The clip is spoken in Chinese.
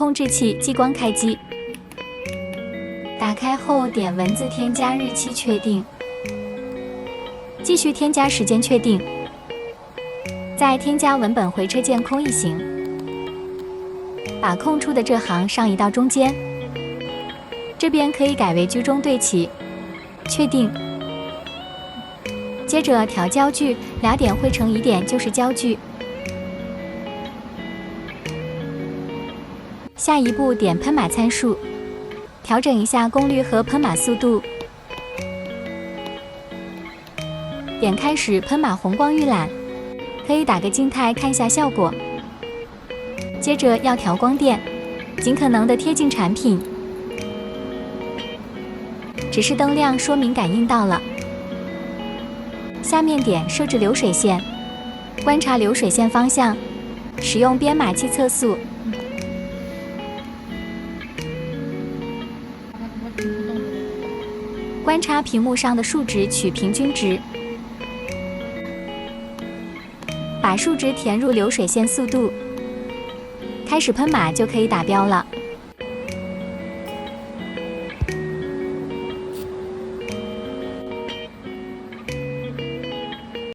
控制器激光开机。打开后点文字添加日期确定，继续添加时间确定，再添加文本回车键空一行，把空出的这行上移到中间，这边可以改为居中对齐，确定。接着调焦距，俩点汇成一点就是焦距。下一步点喷码参数，调整一下功率和喷码速度。点开始喷码红光预览，可以打个静态看一下效果。接着要调光电，尽可能的贴近产品。指示灯亮说明感应到了。下面点设置流水线，观察流水线方向，使用编码器测速。观察屏幕上的数值取平均值，把数值填入流水线速度，开始喷码就可以打标了。